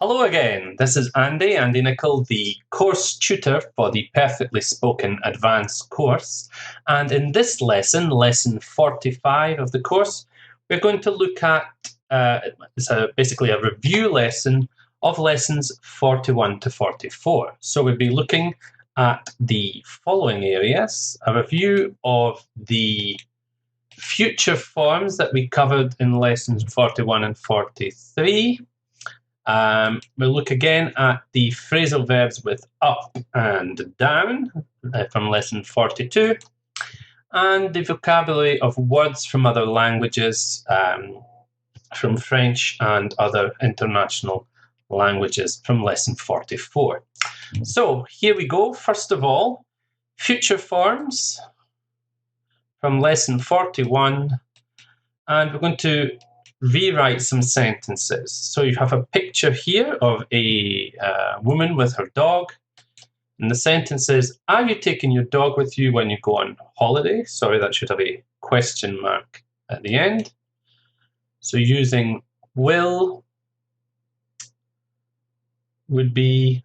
Hello again, this is Andy Nicol, the course tutor for the Perfectly Spoken Advanced course. And in this lesson, lesson 45 of the course, we're going to look at, basically a review lesson of lessons 41 to 44. So we'll be looking at the following areas: a review of the future forms that we covered in lessons 41 and 43. We'll look again at the phrasal verbs with up and down from lesson 42, and the vocabulary of words from other languages, from French and other international languages from lesson 44. So here we go. First of all, future forms from lesson 41, and we're going to rewrite some sentences. So you have a picture here of a woman with her dog, and the sentence is, are you taking your dog with you when you go on holiday? Sorry, that should have a question mark at the end. So using will would be,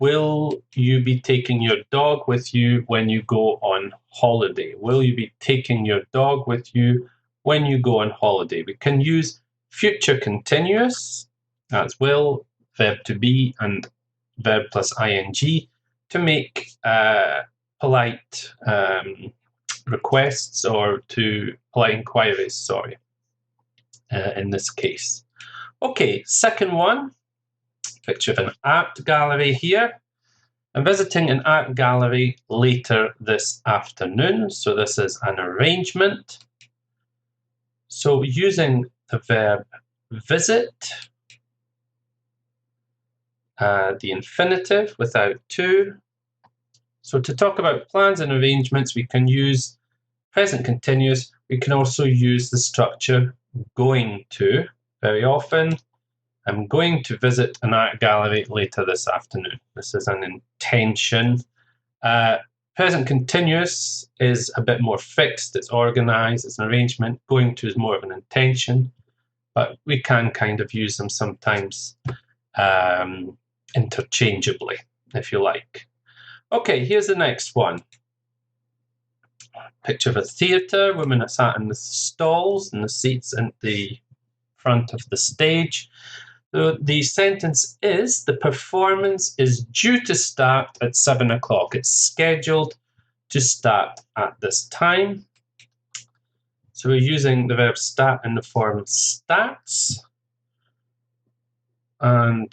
will you be taking your dog with you when you go on holiday? Will you be taking your dog with you when you go on holiday? We can use future continuous, that's will, verb to be, and verb plus ing to make polite requests, or to polite inquiries, sorry, in this case. Okay, second one, picture of an art gallery here. I'm visiting an art gallery later this afternoon, so this is an arrangement. So using the verb visit, the infinitive without to. So to talk about plans and arrangements, we can use present continuous. We can also use the structure going to. Very often, I'm going to visit an art gallery later this afternoon. This is an intention. Present continuous is a bit more fixed, it's organized, it's an arrangement. Going to is more of an intention, but we can kind of use them sometimes interchangeably, if you like. Okay, here's the next one. Picture of a theatre. Women are sat in the stalls and the seats at the front of the stage. So the sentence is, the performance is due to start at 7 o'clock. It's scheduled to start at this time. So we're using the verb start in the form starts. And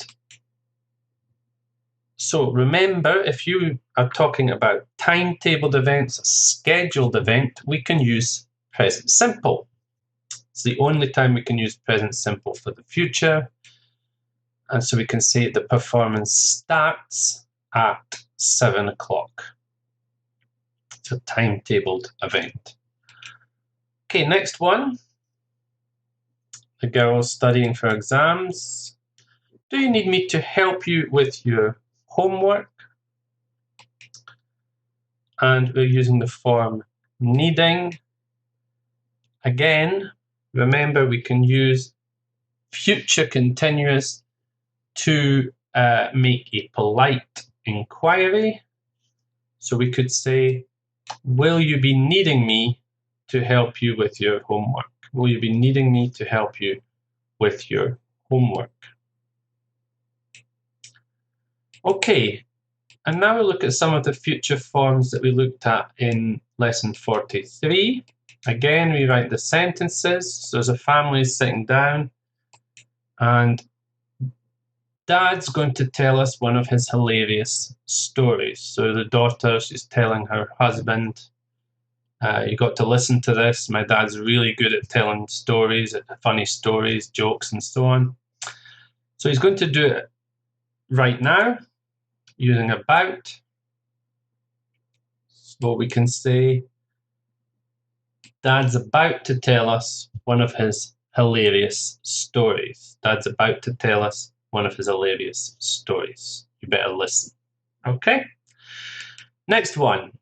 so remember, if you are talking about timetabled events, a scheduled event, we can use present simple. It's the only time we can use present simple for the future. And so we can say the performance starts at 7 o'clock. It's a timetabled event. Okay, next one. The girl's studying for exams. Do you need me to help you with your homework? And we're using the form needing. Again, remember we can use future continuous to make a polite inquiry. So we could say, will you be needing me to help you with your homework? Will you be needing me to help you with your homework? Okay, and now we'll look at some of the future forms that we looked at in lesson 43. Again, we write the sentences. So as a family is sitting down, and Dad's going to tell us one of his hilarious stories. So the daughter, she's telling her husband, you got to listen to this. My dad's really good at telling stories, funny stories, jokes, and so on. So he's going to do it right now using about. So we can say, Dad's about to tell us one of his hilarious stories. Dad's about to tell us one of his hilarious stories. You better listen. Okay? Next one.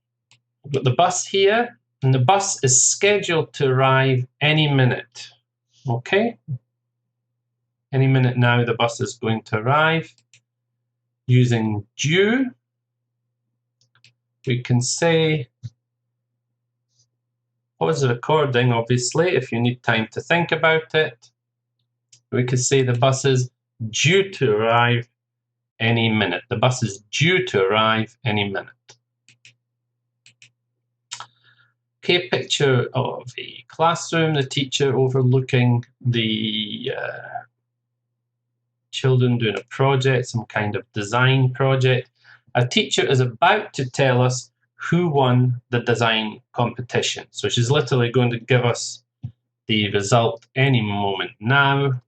We've got the bus here, and the bus is scheduled to arrive any minute. Okay? Any minute now the bus is going to arrive. Using due, we can say, pause the recording, obviously, if you need time to think about it. We could say the bus is due to arrive any minute. The bus is due to arrive any minute. Okay, picture of a classroom, the teacher overlooking the children doing a project, some kind of design project. A teacher is about to tell us who won the design competition. So she's literally going to give us the result any moment now.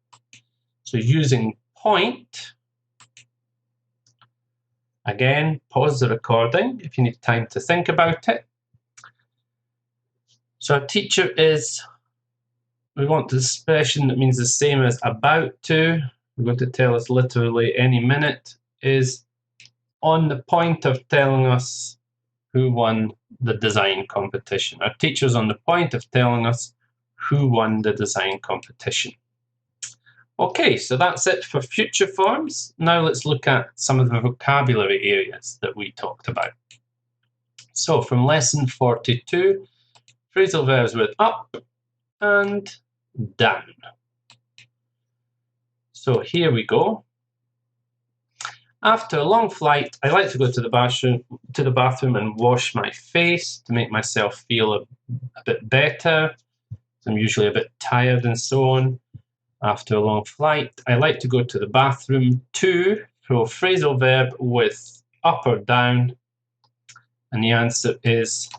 So using point, again, pause the recording if you need time to think about it. So a teacher is, we want the expression that means the same as about to. We're going to tell us literally any minute, is on the point of telling us who won the design competition. Our teacher's on the point of telling us who won the design competition. Okay, so that's it for future forms. Now let's look at some of the vocabulary areas that we talked about. So from lesson 42, phrasal verbs with up and down. So here we go. After a long flight, I like to go to the bathroom and wash my face to make myself feel a bit better. I'm usually a bit tired and so on. After a long flight, I like to go to the bathroom to, so phrasal verb with up or down. And the answer is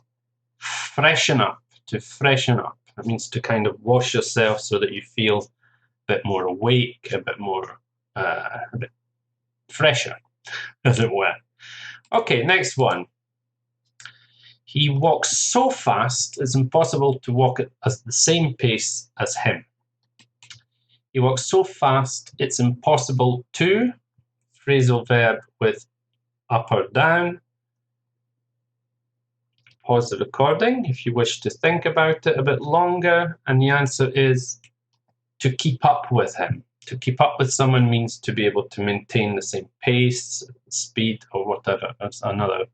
freshen up, to freshen up. That means to kind of wash yourself so that you feel a bit more awake, a bit more, a bit fresher, as it were. Okay, next one. He walks so fast, it's impossible to walk at the same pace as him. He walks so fast, it's impossible to, phrasal verb with up or down. Pause the recording if you wish to think about it a bit longer, and the answer is to keep up with him. To keep up with someone means to be able to maintain the same pace, speed, or whatever as another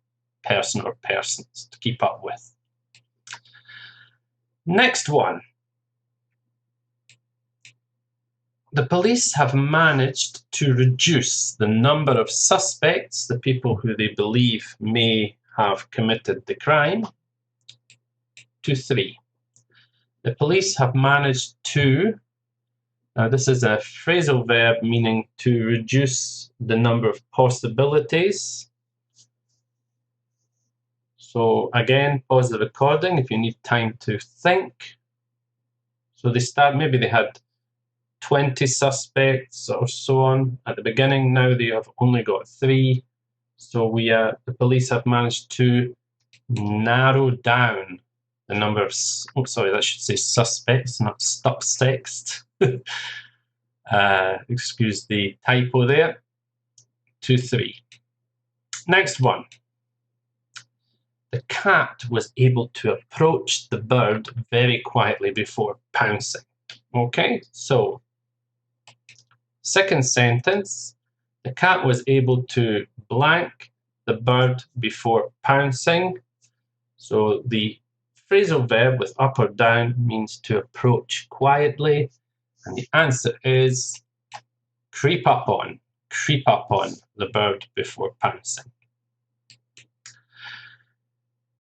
person or persons, to keep up with. Next one. The police have managed to reduce the number of suspects, the people who they believe may have committed the crime, to 3. The police have managed to, now this is a phrasal verb meaning to reduce the number of possibilities. So again, pause the recording if you need time to think. So maybe they had 20 suspects or so on at the beginning. Now they have only got 3. So the police have managed to narrow down the number of, that should say suspects, not suspects. Excuse the typo there, to 3. Next one. The cat was able to approach the bird very quietly before pouncing. Okay, so second sentence, the cat was able to blank the bird before pouncing. So the phrasal verb with up or down means to approach quietly. And the answer is creep up on the bird before pouncing.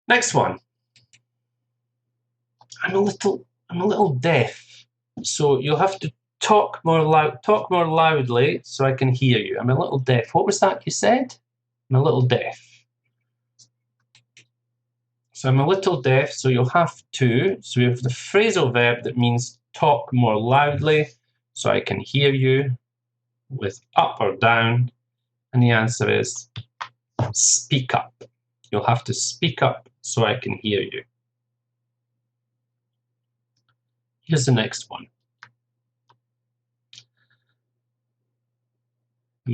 Next one. I'm a little deaf, so you'll have to talk more loudly so I can hear you. I'm a little deaf. What was that you said? I'm a little deaf. So I'm a little deaf, so you'll have to. So we have the phrasal verb that means talk more loudly so I can hear you with up or down. And the answer is speak up. You'll have to speak up so I can hear you. Here's the next one. I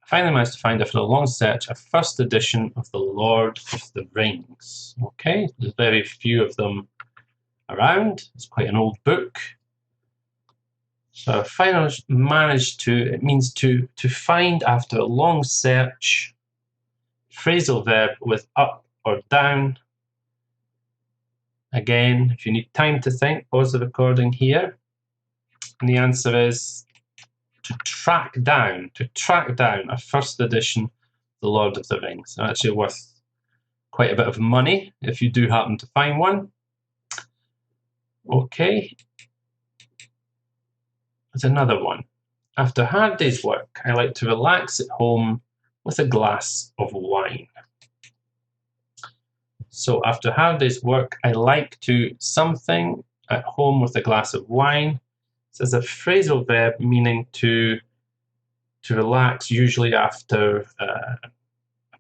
finally managed to find, after a long search, a first edition of The Lord of the Rings. Okay, there's very few of them around. It's quite an old book. So I finally managed to, it means to find after a long search. Phrasal verb with up or down. Again, if you need time to think, pause the recording here. And the answer is to track down a first edition The Lord of the Rings. They're actually worth quite a bit of money if you do happen to find one. Okay. There's another one. After a hard day's work, I like to relax at home with a glass of wine. So after a hard day's work, I like to something at home with a glass of wine. This is a phrasal verb meaning to relax, usually after a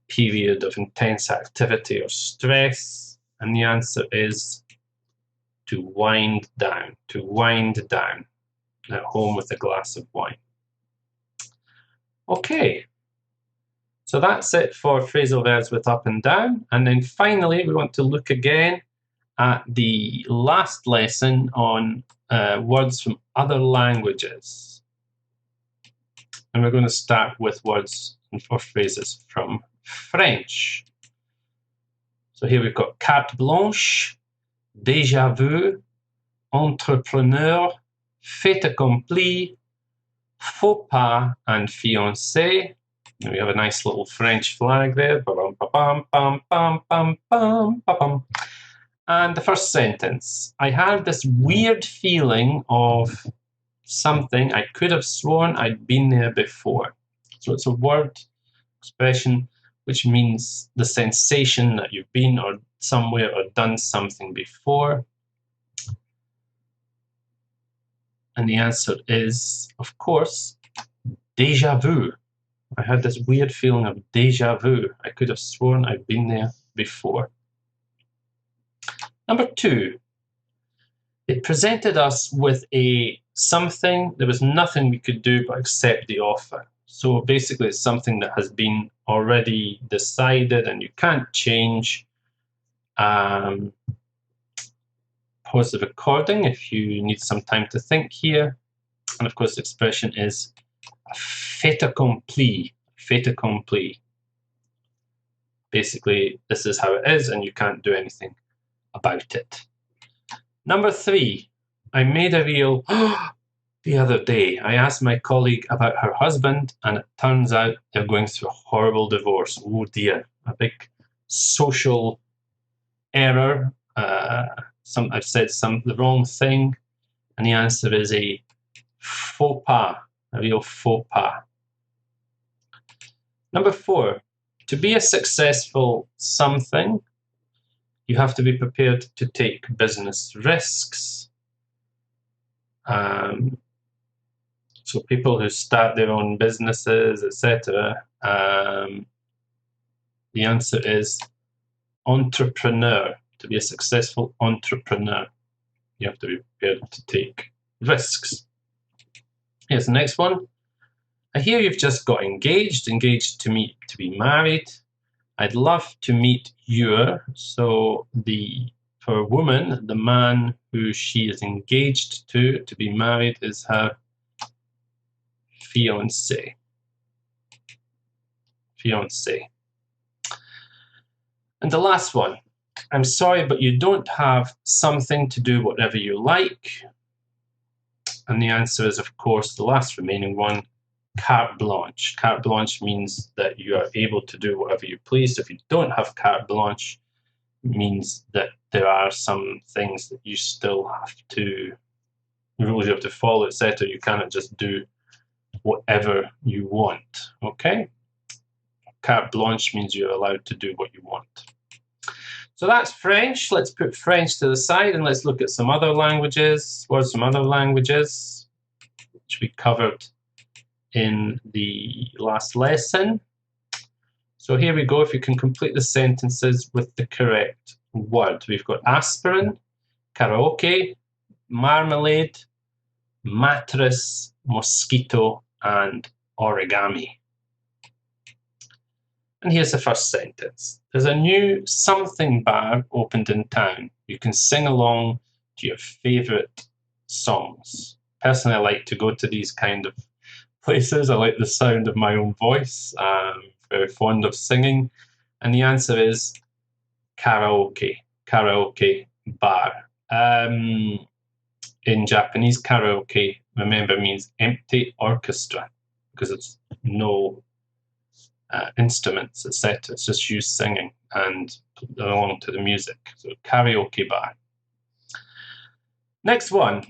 period of intense activity or stress. And the answer is to wind down at home with a glass of wine. Okay, so that's it for phrasal verbs with up and down. And then finally, we want to look again at the last lesson on words from other languages. And we're going to start with words or phrases from French. So here we've got carte blanche, déjà vu, entrepreneur, fait accompli, faux pas, and fiancé. And we have a nice little French flag there. And the first sentence. I had this weird feeling of something. I could have sworn I'd been there before. So it's a word expression which means the sensation that you've been or somewhere or done something before. And the answer is, of course, déjà vu. I had this weird feeling of déjà vu. I could have sworn I'd been there before. Number 2, it presented us with a something. There was nothing we could do but accept the offer. So basically it's something that has been already decided and you can't change. Pause the recording if you need some time to think here. And of course the expression is fait accompli. Fait accompli. Basically, this is how it is and you can't do anything about it. Number 3, I made a real the other day. I asked my colleague about her husband and it turns out they're going through a horrible divorce. Oh dear, a big social error. I've said the wrong thing, and the answer is a faux pas, a real faux pas. Number 4, to be a successful something, you have to be prepared to take business risks. So people who start their own businesses, etc. The answer is entrepreneur. To be a successful entrepreneur, you have to be prepared to take risks. Here's the next one. I hear you've just got engaged to be married. I'd love to meet your. So for a woman, the man who she is engaged to be married is her fiancé. Fiancé. And the last one. I'm sorry, but you don't have something to do whatever you like. And the answer is, of course, the last remaining one, carte blanche. Carte blanche means that you are able to do whatever you please. If you don't have carte blanche, it means that there are some things that you still have to, rules you have to follow, etc. You cannot just do whatever you want, okay? Carte blanche means you're allowed to do what you want. So that's French. Let's put French to the side and let's look at some other languages, words from other languages, which we covered in the last lesson. So here we go. If you can complete the sentences with the correct word. We've got aspirin, karaoke, marmalade, mattress, mosquito, and origami. And here's the first sentence. There's a new something bar opened in town. You can sing along to your favourite songs. personally, I like to go to these kind of places. I like the sound of my own voice. I'm very fond of singing. And the answer is karaoke, karaoke bar. In Japanese, karaoke, remember, means empty orchestra because it's no instruments, etc. It's just you singing and along to the music. So karaoke bar. Next one.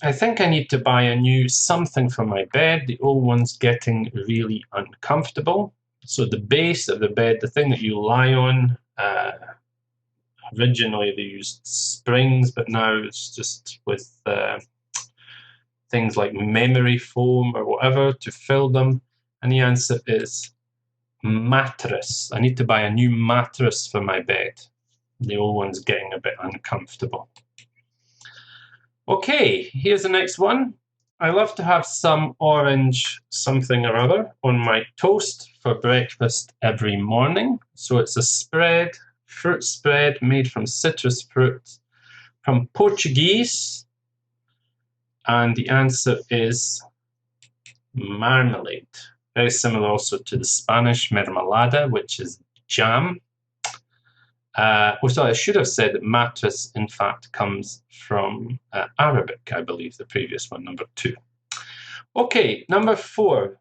I think I need to buy a new something for my bed. The old one's getting really uncomfortable. So the base of the bed, the thing that you lie on, originally they used springs, but now it's just with things like memory foam or whatever to fill them. And the answer is mattress. I need to buy a new mattress for my bed. The old one's getting a bit uncomfortable. Okay, here's the next one. I love to have some orange something or other on my toast for breakfast every morning. So it's a spread, fruit spread made from citrus fruit from Portuguese. And the answer is marmalade. Very similar also to the Spanish mermelada, which is jam. Sorry, I should have said that mattress, in fact, comes from Arabic, I believe, the previous one, number 2. Okay, number 4.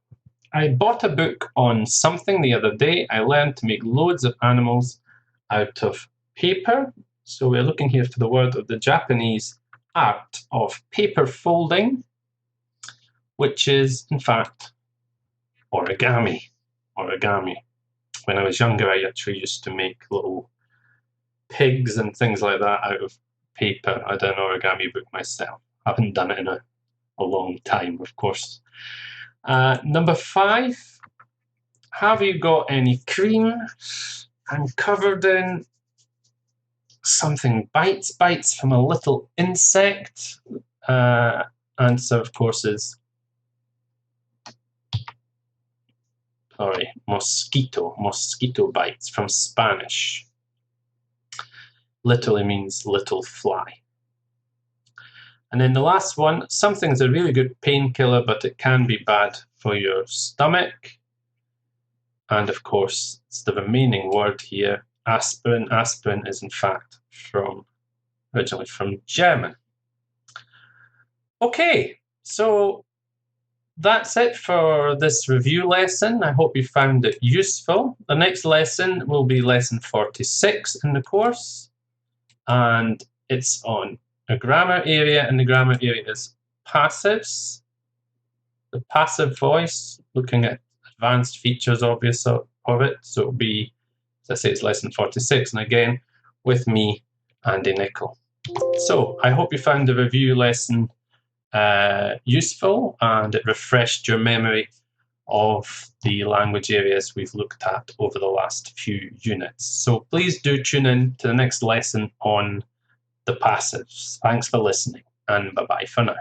I bought a book on something the other day. I learned to make loads of animals out of paper. So we're looking here for the word of the Japanese art of paper folding, which is, in fact, origami. Origami. When I was younger, I actually used to make little pigs and things like that out of paper. I did an origami book myself. I haven't done it in a long time, of course. Number 5. Have you got any cream? I'm covered in something bites from a little insect. Answer, of course, is mosquito bites from Spanish. Literally means little fly. And then the last one, something's a really good painkiller, but it can be bad for your stomach. And of course, it's the remaining word here, aspirin. Aspirin is in fact originally from German. Okay, so that's it for this review lesson. I hope you found it useful. The next lesson will be lesson 46 in the course. And it's on a grammar area, and the grammar area is passives. The passive voice, looking at advanced features, obvious of it. So it'll be, as I say, it's lesson 46, and again, with me, Andy Nicol. So I hope you found the review lesson useful, and it refreshed your memory of the language areas we've looked at over the last few units. So please do tune in to the next lesson on the passives. Thanks for listening, and bye-bye for now.